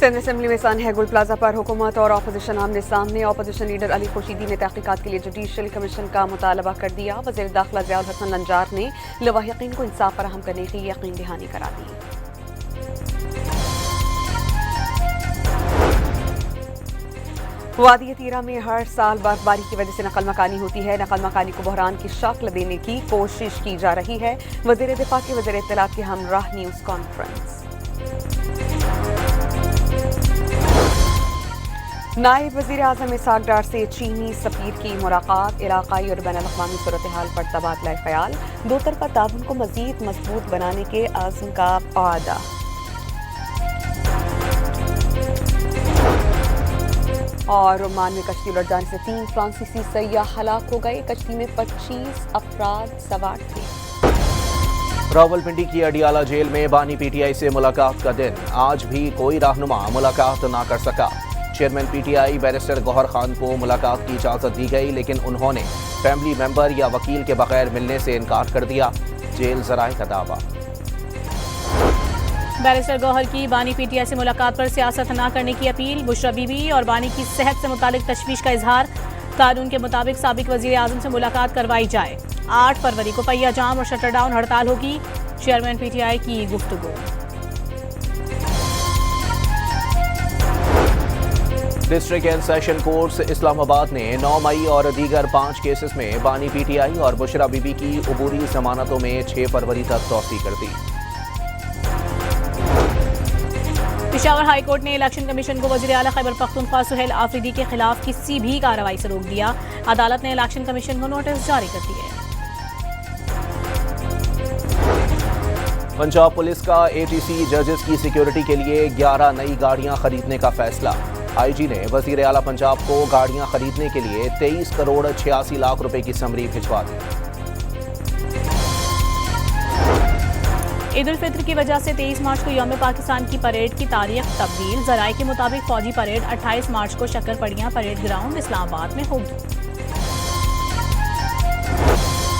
Sindh assembly में सन है गुल प्लाजा पर हुकूमत और अपोजिशन आमने सामने। अपोजिशन लीडर अली खुर्शीदी ने तहकीकात के लिए जुडिशल कमीशन का मुतालबा कर दिया। वज़ीर दाखिला ज़ियाउल हसन लंजार ने लवाहिकीन को इंसाफ फराहम करने की यकीन दहानी करा दी। वादी तीरा में हर साल बर्फबारी की वजह से नकल मकानी होती है। नकल मकानी को बहरान की शक्ल देने की कोशिश की जा रही है। वज़ीर दिफा के वज़ीर इत्तलात की हमराह न्यूज़ कॉन्फ्रेंस। नायब वज़ीर आज़म इसहाक डार से चीनी सफ़ीर की मुलाकात। इलाक़ाई और बैनुल-अक़वामी सूरत हाल पर तबादला ख्याल। दो तरफ़ा ताउन को मज़ीद मजबूत बनाने के आज़म का वादा। और ओमान में कश्ती उलट जाने से 3 फ्रांसीसी सयाह हलाक हो गए। कश्ती में 25 अफराद सवार थे। रावलपिंडी की अडियाला जेल में बानी पीटीआई से मुलाकात का दिन। आज भी कोई रहनुमा मुलाकात ना कर सका। चेयरमैन पीटीआई बैरिस्टर गौहर खान को मुलाकात की इजाज़त दी गई, लेकिन उन्होंने फैमिली मेंबर या वकील के बगैर मिलने से इनकार कर दिया। जेल ज़राए का दावा। बैरिस्टर गौहर की बानी पीटीआई से मुलाकात पर सियासत न करने की अपील। बुशरा बीबी और बानी की सेहत से मुतालिक तशवीश का इजहार। कानून के मुताबिक साबिक वज़ीर आज़म से मुलाकात करवाई जाए। 8 फरवरी को पहिया जाम और शटर डाउन हड़ताल होगी। चेयरमैन पीटीआई की गुफ्तगू। District and session courts Islamabad ने 9 मई और दीगर 5 केसेस में बानी पीटीआई और बुशरा बीबी की अबूरी जमानतों में 6 फरवरी तक तौसीह कर दी। पेशावर हाई कोर्ट ने इलेक्शन कमीशन को वज़ीर आला खैबर पख्तूनख्वा सुहेल आफरीदी के खिलाफ किसी भी कार्रवाई से रोक दिया। अदालत ने इलेक्शन कमीशन को नोटिस जारी कर दिए। पंजाब पुलिस का एटीसी जजेस की सिक्योरिटी के लिए 11 नई गाड़ियां खरीदने का फैसला। आईजी ने वज़ीर आला पंजाब को गाड़ियां खरीदने के लिए 23 करोड़ 86 लाख रुपए की समरी भिजवा दी। ईद उल फित्र की वजह से 23 मार्च को यौम पाकिस्तान की परेड की तारीख तब्दील। जराये के मुताबिक फौजी परेड 28 मार्च को शक्करपड़ियां परेड ग्राउंड इस्लामाबाद में होगी।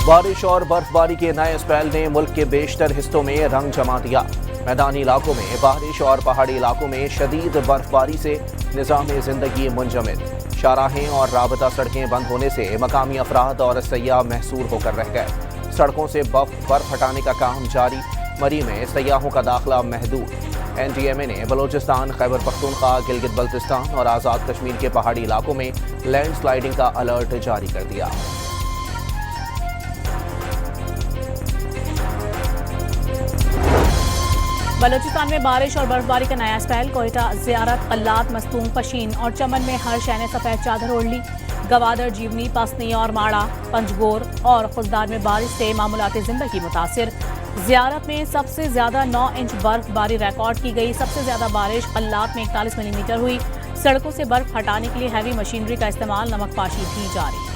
बारिश और बर्फबारी के नए स्पेल ने मुल्क के बेशतर हिस्सों में रंग जमा दिया। मैदानी इलाकों में बारिश और पहाड़ी इलाकों में शदीद बर्फबारी से निज़ाम ज़िंदगी मुंजमद। शाहराहें और राबता सड़कें बंद होने से मकामी अफराद और सयाह महसूर होकर रह गए। सड़कों से बर्फ हटाने का काम जारी। मरी में सयाहों का दाखिला महदूद। एनडीएमए ने बलोचिस्तान, खैबर पख्तूनख्वा, गिलगित बल्तिस्तान और आज़ाद कश्मीर के पहाड़ी इलाकों में लैंडस्लाइडिंग का अलर्ट जारी कर दिया। बलोचिस्तान में बारिश और बर्फबारी का नया स्पेल। कोयटा, ज़ियारत, कल्लात, मस्तूंग, पशीन और चमन में हर शय ने सफेद चादर ओढ़ ली। गवादर, जीवनी, पसनी और माड़ा, पंजगोर और खुजदार में बारिश से मामूलाती जिंदगी मुतासिर। ज़ियारत में सबसे ज्यादा 9 इंच बर्फबारी रिकॉर्ड की गई। सबसे ज्यादा बारिश कल्लात में 41 मिलीमीटर हुई। सड़कों से बर्फ हटाने के लिए हैवी मशीनरी का इस्तेमाल, नमकपाशी भी जारी।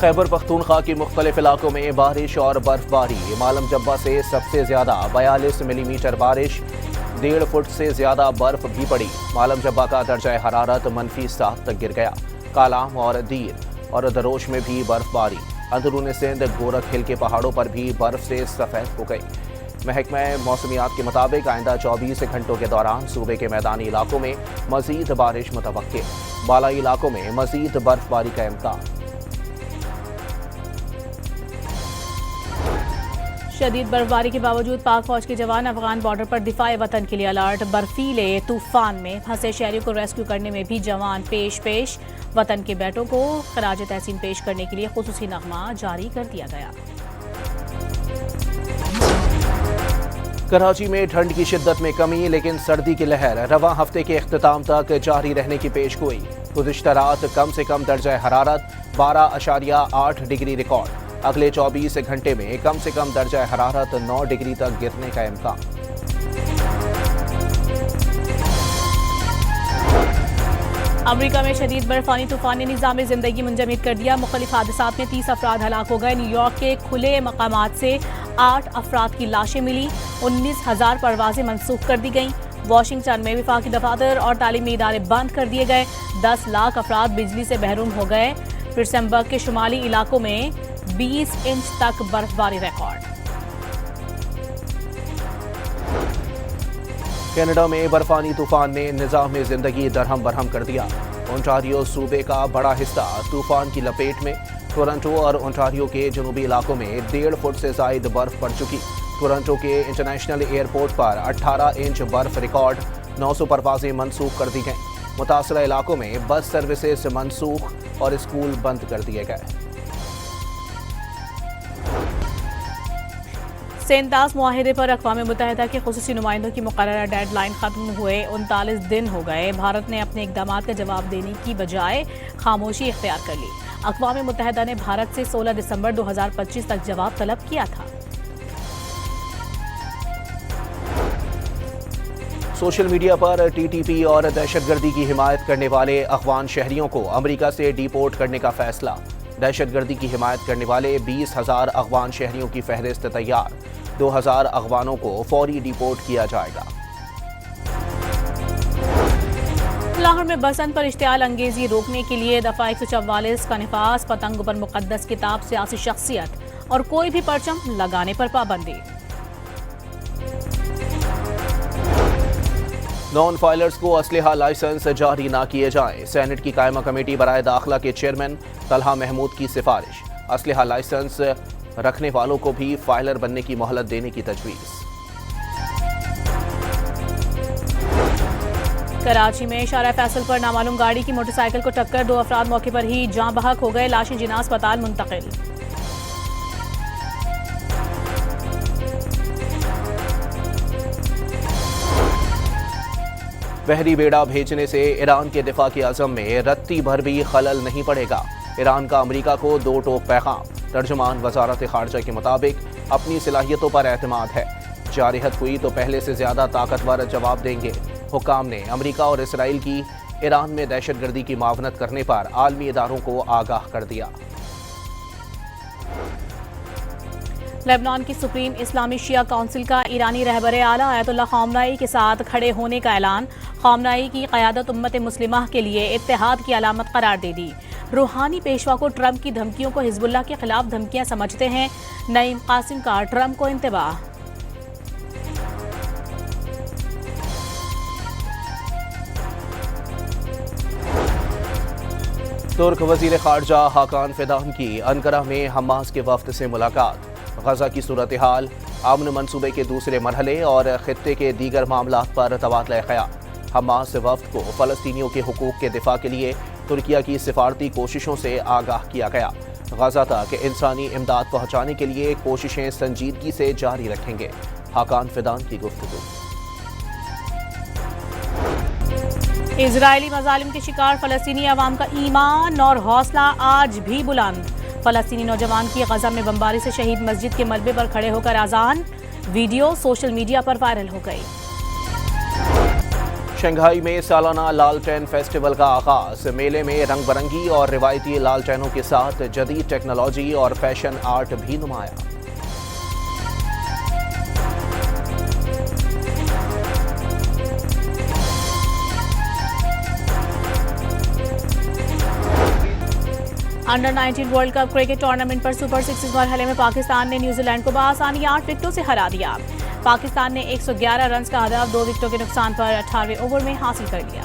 खैबर पख्तूनख्वा की मुख्तलिफ इलाकों में बारिश और बर्फबारी। मालम जब्बा से सबसे ज्यादा 42 मिलीमीटर बारिश। 1.5 फुट से ज्यादा बर्फ भी पड़ी। मालम जब्बा का दर्जा हरारत -7 तक गिर गया। कालाम और दीर और दरोश में भी बर्फबारी। अंदरून सिंध, गोरख हिल के पहाड़ों पर भी बर्फ से सफेद हो गई। महकमा मौसमियात के मुताबिक आइंदा 24 घंटों के दौरान सूबे के मैदानी इलाकों में मजीद बारिश मुतवक्के। बालाई इलाकों में मजीद बर्फबारी का इम्कान। शदीद बर्फबारी के बावजूद पाक फौज के जवान अफगान बॉर्डर पर दिफाए वतन के लिए अलर्ट। बर्फीले तूफान में फंसे शहरियों को रेस्क्यू करने में भी जवान पेश। वतन के बेटों को खराज तहसीन पेश करने के लिए खुसूसी नगमा जारी कर दिया गया। कराची में ठंड की शिद्दत में कमी, लेकिन सर्दी की लहर रवां हफ्ते के इख्तिताम तक जारी रहने की पेशगोई। गुज़िश्ता रात कम से कम दर्जा हरारत 12.8 डिग्री रिकॉर्ड। अगले 24 घंटे में कम से कम दर्जा हरारत 9 डिग्री तक गिरने का इम्कान। अमेरिका में शदीद बर्फानी तूफान ने निज़ाम ज़िंदगी मुंजमद कर दिया। मुख्तलिफ हादसात में 30 अफराद हलाक हो गए। न्यूयॉर्क के खुले मकामात से 8 अफराद की लाशें मिली। 19,000 परवाजें मनसूख कर दी गईं। वाशिंगटन में विफाकी दफातर और तालीमी इदारे बंद कर दिए गए। 10 लाख अफराद बिजली से महरूम हो गए। पिट्सबर्ग के शुमाली इलाकों में 20 इंच तक बर्फबारी रिकॉर्ड। कनाडा में बर्फानी तूफान ने निज़ाम जिंदगी दरहम बरहम कर दिया। ओंटारियो सूबे का बड़ा हिस्सा तूफान की लपेट में। टोरंटो और ओंटारियो के जनूबी इलाकों में 1.5 फुट से जायद बर्फ पड़ चुकी। टोरंटो के इंटरनेशनल एयरपोर्ट पर 18 इंच बर्फ रिकॉर्ड। 900 परवाजें मनसूख कर दी गईं। मुतासरा इलाकों में बस सर्विसेज मनसूख और स्कूल बंद कर दिए गए। सेंतास मुआहिदे पर अक़वाम मुत्तहिदा के खुसूसी नुमाइंदों की मुकर्ररा डेडलाइन खत्म हुए 39 दिन हो गए। भारत ने अपने इक़दामात का जवाब देने की बजाय खामोशी इख्तियार कर ली। अक़वाम मुत्तहिदा ने भारत से 16 दिसंबर 2025 तक जवाब तलब किया था। सोशल मीडिया पर टीटीपी और दहशतगर्दी की हिमायत करने वाले अफगान शहरियों को अमेरिका से डिपोर्ट करने का फैसला। दहशतगर्दी की हिमायत करने वाले 20,000 अफगान शहरियों की फहरिस्त तैयार। 2,000 अफगानों को फौरी डिपोर्ट किया जाएगा। लाहौर में बसंत पर इश्तियाल अंगेजी रोकने के लिए दफा 144 का निफाज। पतंग पर मुकद्दस किताब, सियासी शख्सियत और कोई भी परचम लगाने पर पाबंदी। नॉन फाइलर्स को असलहा लाइसेंस जारी न किए जाएं। सेनेट की कायमा कमेटी बराए दाखिला के चेयरमैन तलहा महमूद की सिफारिश। असलहा लाइसेंस रखने वालों को भी फाइलर बनने की मोहलत देने की तजवीज़। कराची में शारा फैसल पर नामालूम गाड़ी की मोटरसाइकिल को टक्कर। 2 अफराद मौके पर ही जाँ बहक हो गए। लाशें जिना अस्पताल मुंतकिल। बहरी बेड़ा भेजने से ईरान के दिफा के अज़म में रत्ती भर भी खलल नहीं पड़ेगा। ईरान का अमेरिका को 2 टोक पैगाम। तर्जुमान वजारत खारजा के मुताबिक अपनी सलाहियतों पर एतमाद है। जारिहत हुई तो पहले से ज्यादा ताकतवर जवाब देंगे। हुक्काम ने अमेरिका और इसराइल की ईरान में दहशतगर्दी की मावनत करने पर आलमी इदारों को आगाह कर दिया। लेबनान की सुप्रीम इस्लामी शिया काउंसिल का ईरानी रहबर आला आयतुल्लाह ख़ामनाई के साथ खड़े होने का ऐलान। ख़ामनाई की क़यादत उम्मत मुस्लिमा के लिए इत्तेहाद की अलामत करार दे दी। रूहानी पेशवा को ट्रंप की धमकियों को हिजबुल्लाह के खिलाफ धमकियां समझते हैं। नईम कासिम का ट्रंप को इंतबाह। तुर्क वजीर खारजा हाकान फिदान की अंकारा में हमास के वफ्द से मुलाकात। गजा की सूरत हाल, अमन मंसूबे के दूसरे मरहले और खित्ते के दीगर मामलात पर तबादला ख्याल। हमास वफ्द को फ़लस्तीनियों के हुकूक के दिफा के लिए तुर्किया की सिफारती कोशिशों से आगाह किया गया। गजा तक इंसानी इमदाद पहुँचाने के लिए कोशिशें संजीदगी से जारी रखेंगे। हाकान फिदान की गुफ्तगू। इजरायली मजालिम के शिकार फ़लस्तीनी अवाम का ईमान और हौसला आज भी बुलंद। फ़लस्तीनी नौजवान की गजा में बमबारी से शहीद मस्जिद के मलबे पर खड़े होकर आज़ान। वीडियो सोशल मीडिया पर वायरल हो गई। शंघाई में सालाना लालटेन फेस्टिवल का आगाज। मेले में रंग बिरंगी और रिवायती लालटेनों के साथ जदीद टेक्नोलॉजी और फैशन आर्ट भी नुमाया। Under 19 world cup cricket tournament पर सुपर 6 मरहले में पाकिस्तान ने न्यूजीलैंड को बआसानी 8 विकेटों से हरा दिया। पाकिस्तान ने 111 रन का हदफ 2 विकेटों के नुकसान पर 18वें ओवर में हासिल कर लिया।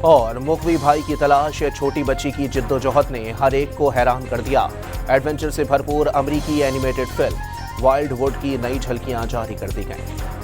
और मुखवी भाई की तलाश, छोटी बच्ची की जिद्दोजहद ने हर एक को हैरान कर दिया। एडवेंचर से भरपूर अमरीकी एनिमेटेड फिल्म वाइल्ड वुड की नई झलकियां जारी कर दी गईं।